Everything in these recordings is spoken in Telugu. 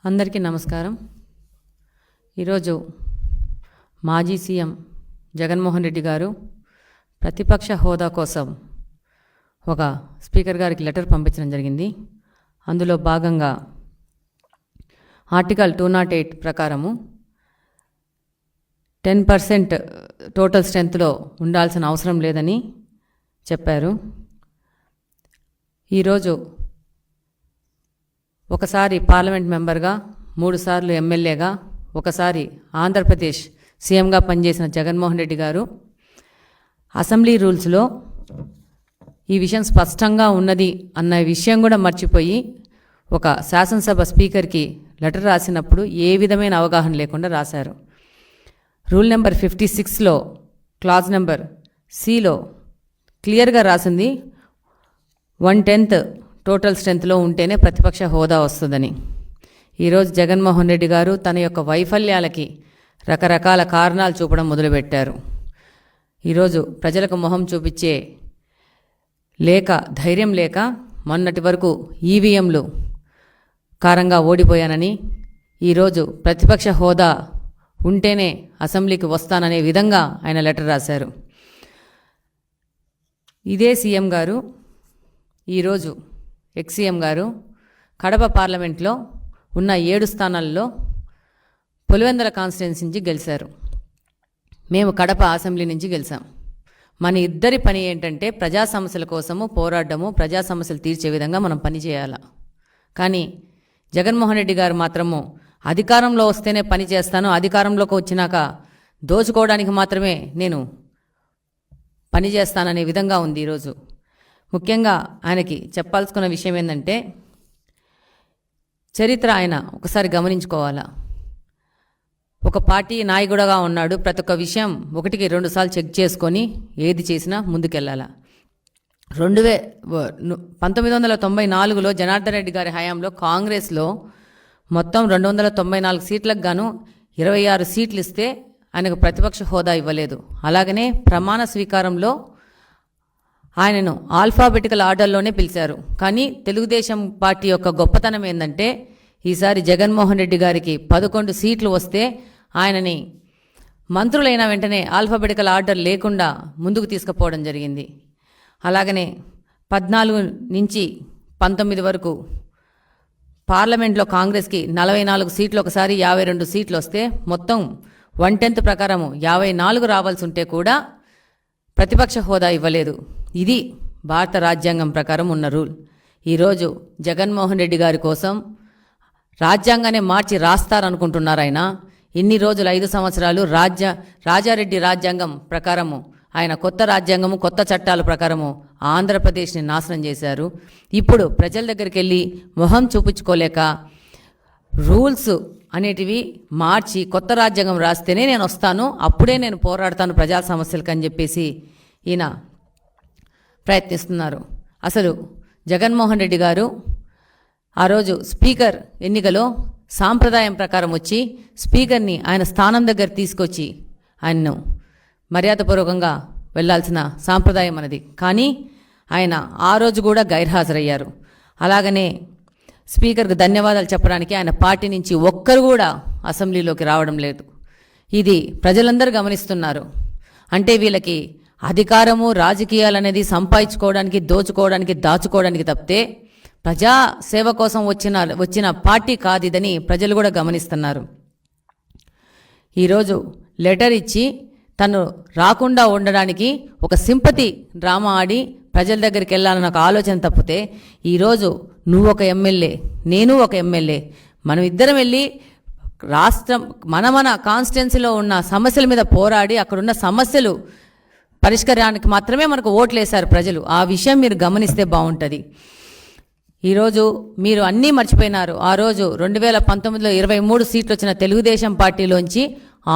అందరికీ నమస్కారం. ఈరోజు మాజీ సీఎం జగన్మోహన్ రెడ్డి గారు ప్రతిపక్ష హోదా కోసం ఒక స్పీకర్ గారికి లెటర్ పంపించడం జరిగింది. అందులో భాగంగా ఆర్టికల్ 208 ప్రకారము 10% టోటల్ స్ట్రెంత్లో ఉండాల్సిన అవసరం లేదని చెప్పారు. ఈరోజు ఒకసారి పార్లమెంట్ మెంబర్గా, 3 సార్లు ఎమ్మెల్యేగా, ఒకసారి ఆంధ్రప్రదేశ్ సీఎంగా పనిచేసిన జగన్మోహన్ రెడ్డి గారు అసెంబ్లీ రూల్స్లో ఈ విషయం స్పష్టంగా ఉన్నది అన్న విషయం కూడా మర్చిపోయి ఒక శాసనసభ స్పీకర్కి లెటర్ రాసినప్పుడు ఏ విధమైన అవగాహన లేకుండా రాశారు. రూల్ నెంబర్ 56లో క్లాజ్ నెంబర్ సిలో క్లియర్గా రాసింది 1/10 టోటల్ స్ట్రెంత్లో ఉంటేనే ప్రతిపక్ష హోదా వస్తుందని. ఈరోజు జగన్మోహన్ రెడ్డి గారు తన యొక్క వైఫల్యాలకి రకరకాల కారణాలు చూపడం మొదలుపెట్టారు. ఈరోజు ప్రజలకు మొహం చూపించే ధైర్యం లేక మొన్నటి వరకు ఈవీఎంలు కారంగా ఓడిపోయానని, ఈరోజు ప్రతిపక్ష హోదా ఉంటేనే అసెంబ్లీకి వస్తాననే విధంగా ఆయన లెటర్ రాశారు. ఇదే సీఎం గారు ఈరోజు ఎక్స్-సీఎం గారు కడప పార్లమెంట్లో ఉన్న 7 స్థానాల్లో పులివెందుల కాన్స్టిట్యున్సీ నుంచి గెలిచారు. మేము కడప అసెంబ్లీ నుంచి గెలిచాం. మన ఇద్దరి పని ఏంటంటే ప్రజా సమస్యల కోసము పోరాడము, ప్రజా సమస్యలు తీర్చే విధంగా మనం పని చేయాలి. కానీ జగన్మోహన్ రెడ్డి గారు మాత్రము అధికారంలో వస్తేనే పని చేస్తాను, అధికారంలోకి వచ్చినాక దోచుకోవడానికి మాత్రమే నేను పని చేస్తాననే విధంగా ఉంది. ఈరోజు ముఖ్యంగా ఆయనకి చెప్పాల్సుకున్న విషయం ఏంటంటే, చరిత్ర ఆయన ఒకసారి గమనించుకోవాలా. ఒక పార్టీ నాయకుడుగా ఉన్నాడు, ప్రతి ఒక్క విషయం 1కి 2 సార్లు చెక్ చేసుకొని ఏది చేసినా ముందుకెళ్ళాలా. 1994లో జనార్దన్ రెడ్డి గారి హయాంలో కాంగ్రెస్లో మొత్తం 294 సీట్లకు గాను 26 సీట్లు ఇస్తే ఆయనకు ప్రతిపక్ష హోదా ఇవ్వలేదు. అలాగనే ప్రమాణ స్వీకారంలో ఆయనను ఆల్ఫాబెటికల్ ఆర్డర్లోనే పిలిచారు. కానీ తెలుగుదేశం పార్టీ యొక్క గొప్పతనం ఏంటంటే, ఈసారి జగన్మోహన్ రెడ్డి గారికి 11 సీట్లు వస్తే ఆయనని మంత్రులైన వెంటనే ఆల్ఫాబెటికల్ ఆర్డర్ లేకుండా ముందుకు తీసుకుపోవడం జరిగింది. అలాగనే 14 నుంచి 19 వరకు పార్లమెంట్లో కాంగ్రెస్కి 44 సీట్లు, ఒకసారి 52 సీట్లు వస్తే మొత్తం 1/10 ప్రకారము 54 రావాల్సి ఉంటే కూడా ప్రతిపక్ష హోదా ఇవ్వలేదు. ఇది భారత రాజ్యాంగం ప్రకారం ఉన్న రూల్. ఈరోజు జగన్మోహన్ రెడ్డి గారి కోసం రాజ్యాంగాన్ని మార్చి రాస్తారనుకుంటున్నారు. ఆయన ఇన్ని రోజులు 5 సంవత్సరాలు రాజారెడ్డి రాజ్యాంగం ప్రకారము, ఆయన కొత్త రాజ్యాంగము, కొత్త చట్టాల ప్రకారము ఆంధ్రప్రదేశ్ని నాశనం చేశారు. ఇప్పుడు ప్రజల దగ్గరికి వెళ్ళి మొహం చూపించుకోలేక రూల్స్ అనేటివి మార్చి కొత్త రాజ్యాంగం రాస్తేనే నేను వస్తాను, అప్పుడే నేను పోరాడతాను ప్రజా సమస్యలకు అని చెప్పేసి ఈయన ప్రయత్నిస్తున్నారు. అసలు జగన్మోహన్ రెడ్డి గారు ఆ రోజు స్పీకర్ ఎన్నికలో సాంప్రదాయం ప్రకారం వచ్చి స్పీకర్ని ఆయన స్థానం దగ్గర తీసుకొచ్చి ఆయన్ను మర్యాదపూర్వకంగా వెళ్లాల్సిన సాంప్రదాయం అన్నది. కానీ ఆయన ఆ రోజు కూడా గైర్హాజరయ్యారు. అలాగనే స్పీకర్కు ధన్యవాదాలు చెప్పడానికి ఆయన పార్టీ నుంచి ఒక్కరు కూడా అసెంబ్లీలోకి రావడం లేదు. ఇది ప్రజలందరూ గమనిస్తున్నారు. అంటే వీళ్ళకి అధికారము, రాజకీయాలు అనేది సంపాదించుకోవడానికి, దోచుకోవడానికి, దాచుకోవడానికి తప్పితే ప్రజా సేవ కోసం వచ్చిన పార్టీ కాదు ఇదని ప్రజలు కూడా గమనిస్తున్నారు. ఈరోజు లెటర్ ఇచ్చి తను రాకుండా ఉండడానికి ఒక సింపతి డ్రామా ఆడి ప్రజల దగ్గరికి వెళ్ళాలన్న ఒక ఆలోచన తప్పితే, ఈరోజు నువ్వు ఒక ఎమ్మెల్యే, నేను ఒక ఎమ్మెల్యే, మనం ఇద్దరం వెళ్ళి రాష్ట్రం మన కాన్స్టిట్యున్సీలో ఉన్న సమస్యల మీద పోరాడి అక్కడున్న సమస్యలు పరిష్కారానికి మాత్రమే మనకు ఓట్లు వేశారు ప్రజలు. ఆ విషయం మీరు గమనిస్తే బాగుంటుంది. ఈరోజు మీరు అన్నీ మర్చిపోయినారు. ఆ రోజు 2019లో 23 సీట్లు వచ్చిన తెలుగుదేశం పార్టీలోంచి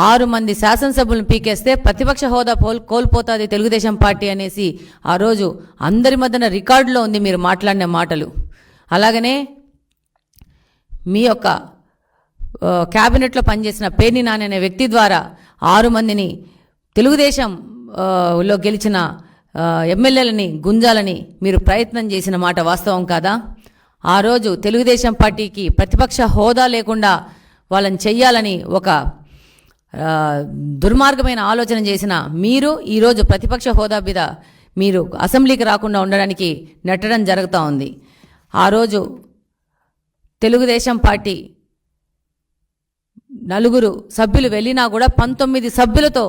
6 మంది శాసనసభ్యులను పీకేస్తే ప్రతిపక్ష హోదా కోల్పోతుంది తెలుగుదేశం పార్టీ అనేసి ఆ రోజు అందరి మధ్యన రికార్డులో ఉంది మీరు మాట్లాడిన మాటలు. అలాగనే మీ యొక్క క్యాబినెట్లో పనిచేసిన పేర్ని నాని అనే వ్యక్తి ద్వారా 6 మందిని తెలుగుదేశంలో గెలిచిన ఎమ్మెల్యేలని గుంజాలని మీరు ప్రయత్నం చేసిన మాట వాస్తవం కాదా? ఆ రోజు తెలుగుదేశం పార్టీకి ప్రతిపక్ష హోదా లేకుండా వాళ్ళని చెయ్యాలని ఒక దుర్మార్గమైన ఆలోచన చేసిన మీరు ఈరోజు ప్రతిపక్ష హోదా మీద మీరు అసెంబ్లీకి రాకుండా ఉండడానికి నెట్టడం జరుగుతూ ఉంది. ఆ రోజు తెలుగుదేశం పార్టీ 4 సభ్యులు వెళ్ళినా కూడా 19 సభ్యులతో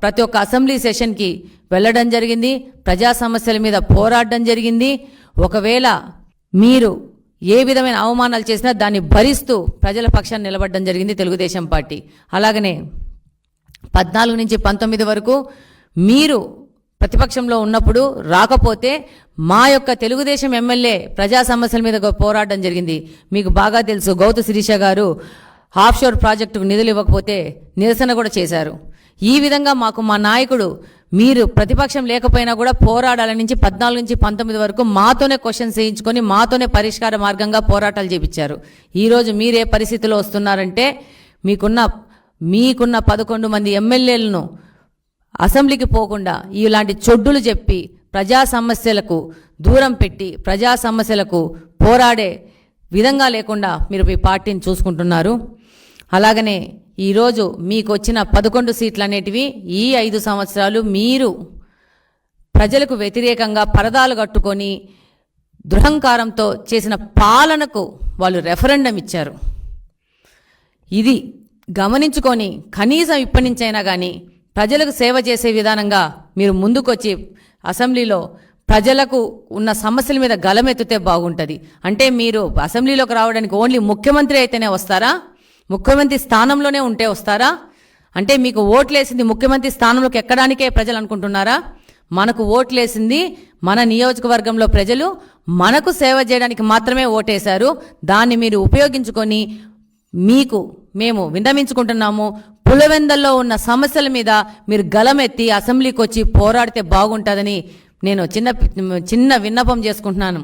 ప్రతి ఒక్క అసెంబ్లీ సెషన్కి వెళ్ళడం జరిగింది. ప్రజా సమస్యల మీద పోరాడడం జరిగింది. ఒకవేళ మీరు ఏ విధమైన అవమానాలు చేసినా దాన్ని భరిస్తూ ప్రజల పక్షాన్ని నిలబడడం జరిగింది తెలుగుదేశం పార్టీ. అలాగనే 14 నుంచి 19 వరకు మీరు ప్రతిపక్షంలో ఉన్నప్పుడు రాకపోతే మా యొక్క తెలుగుదేశం ఎమ్మెల్యే ప్రజా సమస్యల మీద పోరాడడం జరిగింది. మీకు బాగా తెలుసు, గౌతు శిరీష గారు ఆఫ్షోర్ ప్రాజెక్టుకు నిధులు ఇవ్వకపోతే నిరసన కూడా చేశారు. ఈ విధంగా మాకు మా నాయకుడు మీరు ప్రతిపక్షం లేకపోయినా కూడా పోరాడాల నుంచి 14 నుంచి 19 వరకు మాతోనే క్వశ్చన్స్ వేయించుకొని మాతోనే పరిష్కార మార్గంగా పోరాటాలు చేపించారు. ఈరోజు మీరే పరిస్థితిలో వస్తున్నారంటే మీకున్న 11 మంది ఎమ్మెల్యేలను అసెంబ్లీకి పోకుండా ఇలాంటి చొడ్డులు చెప్పి ప్రజా సమస్యలకు దూరం పెట్టి ప్రజా సమస్యలకు పోరాడే విధంగా లేకుండా మీరు మీ పార్టీని చూసుకుంటున్నారు. అలాగనే ఈరోజు మీకు వచ్చిన 11 సీట్లు అనేటివి ఈ 5 సంవత్సరాలు మీరు ప్రజలకు వ్యతిరేకంగా పరదాలు కట్టుకొని దురహంకారంతో చేసిన పాలనకు వాళ్ళు రెఫరెండం ఇచ్చారు. ఇది గమనించుకొని కనీసం ఇప్పటి నుంచైనా కానీ ప్రజలకు సేవ చేసే విధానంగా మీరు ముందుకొచ్చి అసెంబ్లీలో ప్రజలకు ఉన్న సమస్యల మీద గలమెత్తితే బాగుంటుంది. అంటే మీరు అసెంబ్లీలోకి రావడానికి ఓన్లీ ముఖ్యమంత్రి అయితేనే వస్తారా? ముఖ్యమంత్రి స్థానంలోనే ఉంటే వస్తారా? అంటే మీకు ఓట్లేసింది ముఖ్యమంత్రి స్థానంలోకి ఎక్కడానికే ప్రజలు అనుకుంటున్నారా? మనకు ఓట్లేసింది మన నియోజకవర్గంలో ప్రజలు మనకు సేవ చేయడానికి మాత్రమే ఓటేశారు. దాన్ని మీరు ఉపయోగించుకొని మీకు మేము విన్నవించుకుంటున్నాము, పులివెందల్లో ఉన్న సమస్యల మీద మీరు గలమెత్తి అసెంబ్లీకి వచ్చి పోరాడితే బాగుంటుందని నేను చిన్న విన్నపం చేసుకుంటున్నాను.